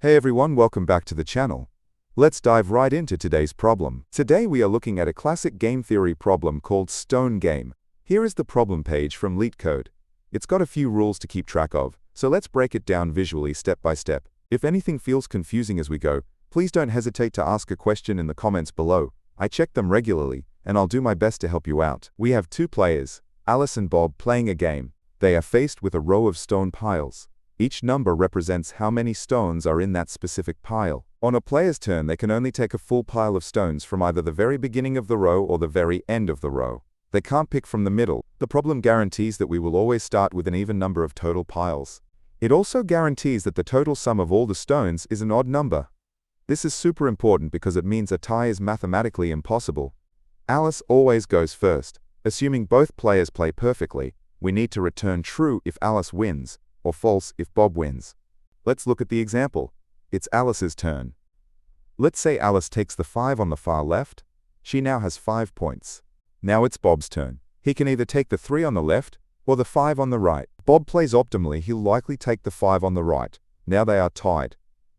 Hey everyone, welcome back to the channel. Let's dive right into today's problem. Today we are looking at a classic game theory problem called Stone Game. Here is the problem page from Leetcode. It's got a few rules to keep track of, so let's break it down visually step by step. If anything feels confusing as we go, please don't hesitate to ask a question in the comments below. I check them regularly, and I'll do my best to help you out. We have two players, Alice and Bob, playing a game. They are faced with a row of stone piles. Each number represents how many stones are in that specific pile. On a player's turn, they can only take a full pile of stones from either the very beginning of the row or the very end of the row. They can't pick from the middle. The problem guarantees that we will always start with an even number of total piles. It also guarantees that the total sum of all the stones is an odd number. This is super important because it means a tie is mathematically impossible. Alice always goes first. Assuming both players play perfectly, we need to return true if Alice wins, or false if Bob wins. Let's look at the example. It's Alice's turn. Let's say Alice takes the 5 on the far left. She now has 5 points. Now it's Bob's turn. He can either take the 3 on the left, or the 5 on the right. Bob plays optimally, he'll likely take the 5 on the right. Now they are tied,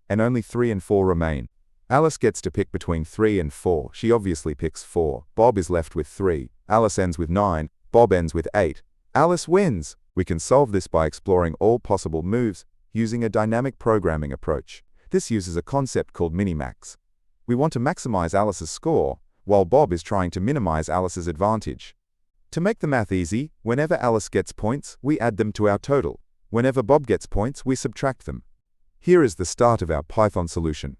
and only 3 and 4 remain. Alice gets to pick between 3 and 4. She obviously picks 4. Bob is left with 3. Alice ends with 9. Bob ends with 8. Alice wins! We can solve this by exploring all possible moves using a dynamic programming approach. This uses a concept called Minimax. We want to maximize Alice's score, while Bob is trying to minimize Alice's advantage. To make the math easy, whenever Alice gets points, we add them to our total. Whenever Bob gets points, we subtract them. Here is the start of our Python solution.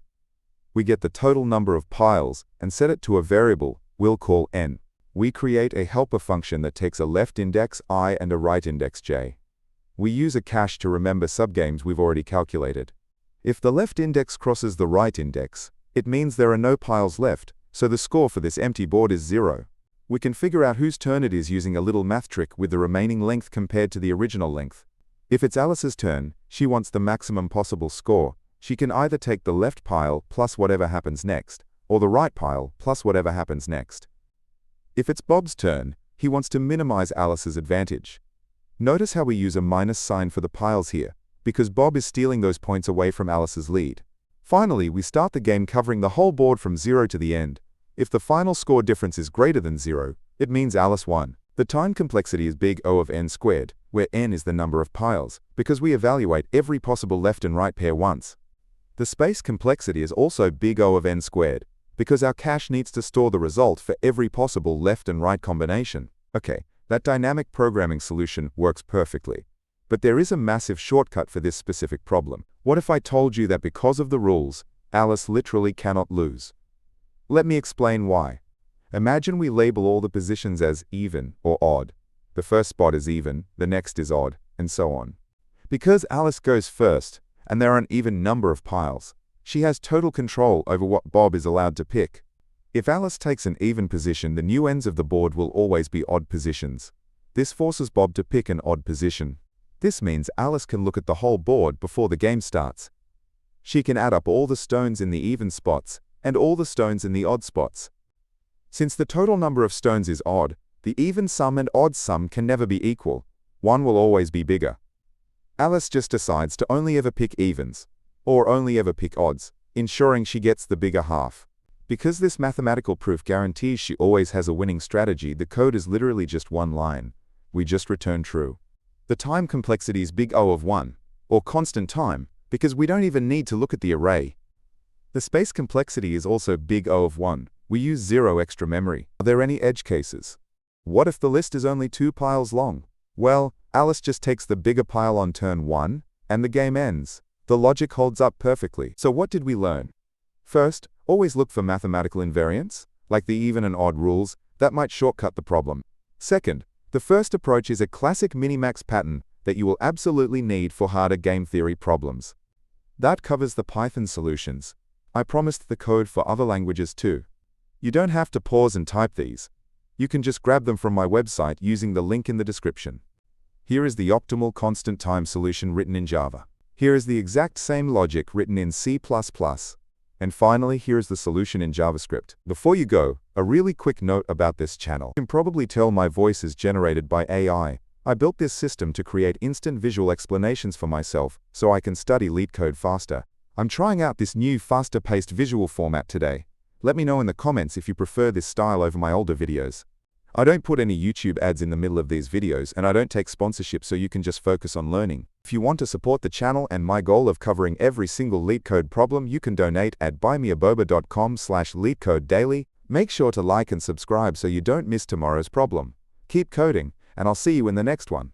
We get the total number of piles and set it to a variable we'll call n. We create a helper function that takes a left index I and a right index j. We use a cache to remember subgames we've already calculated. If the left index crosses the right index, it means there are no piles left, so the score for this empty board is 0. We can figure out whose turn it is using a little math trick with the remaining length compared to the original length. If it's Alice's turn, she wants the maximum possible score. She can either take the left pile plus whatever happens next, or the right pile plus whatever happens next. If it's Bob's turn, he wants to minimize Alice's advantage. Notice how we use a minus sign for the piles here, because Bob is stealing those points away from Alice's lead. Finally, we start the game covering the whole board from 0 to the end. If the final score difference is greater than 0, it means Alice won. The time complexity is big O of n squared, where n is the number of piles, because we evaluate every possible left and right pair once. The space complexity is also big O of n squared, because our cache needs to store the result for every possible left and right combination. Okay, that dynamic programming solution works perfectly. But there is a massive shortcut for this specific problem. What if I told you that because of the rules, Alice literally cannot lose? Let me explain why. Imagine we label all the positions as even or odd. The first spot is even, the next is odd, and so on. Because Alice goes first, and there are an even number of piles, she has total control over what Bob is allowed to pick. If Alice takes an even position, the new ends of the board will always be odd positions. This forces Bob to pick an odd position. This means Alice can look at the whole board before the game starts. She can add up all the stones in the even spots and all the stones in the odd spots. Since the total number of stones is odd, the even sum and odd sum can never be equal. One will always be bigger. Alice just decides to only ever pick evens, or only ever pick odds, ensuring she gets the bigger half. Because this mathematical proof guarantees she always has a winning strategy, the code is literally just one line. We just return true. The time complexity is big O of 1, or constant time, because we don't even need to look at the array. The space complexity is also big O of 1. We use 0 extra memory. Are there any edge cases? What if the list is only 2 piles long? Well, Alice just takes the bigger pile on turn 1, and the game ends. The logic holds up perfectly. So what did we learn? First, always look for mathematical invariants, like the even and odd rules, that might shortcut the problem. Second, the first approach is a classic minimax pattern that you will absolutely need for harder game theory problems. That covers the Python solutions. I promised the code for other languages too. You don't have to pause and type these. You can just grab them from my website using the link in the description. Here is the optimal constant time solution written in Java. Here is the exact same logic written in C++. And finally, here is the solution in JavaScript. Before you go, a really quick note about this channel. You can probably tell my voice is generated by AI. I built this system to create instant visual explanations for myself so I can study Leetcode faster. I'm trying out this new faster-paced visual format today. Let me know in the comments if you prefer this style over my older videos. I don't put any YouTube ads in the middle of these videos, and I don't take sponsorship, so you can just focus on learning. If you want to support the channel and my goal of covering every single Leetcode problem, you can donate at buymeaboba.com/Leetcode daily. Make sure to like and subscribe so you don't miss tomorrow's problem. Keep coding, and I'll see you in the next one.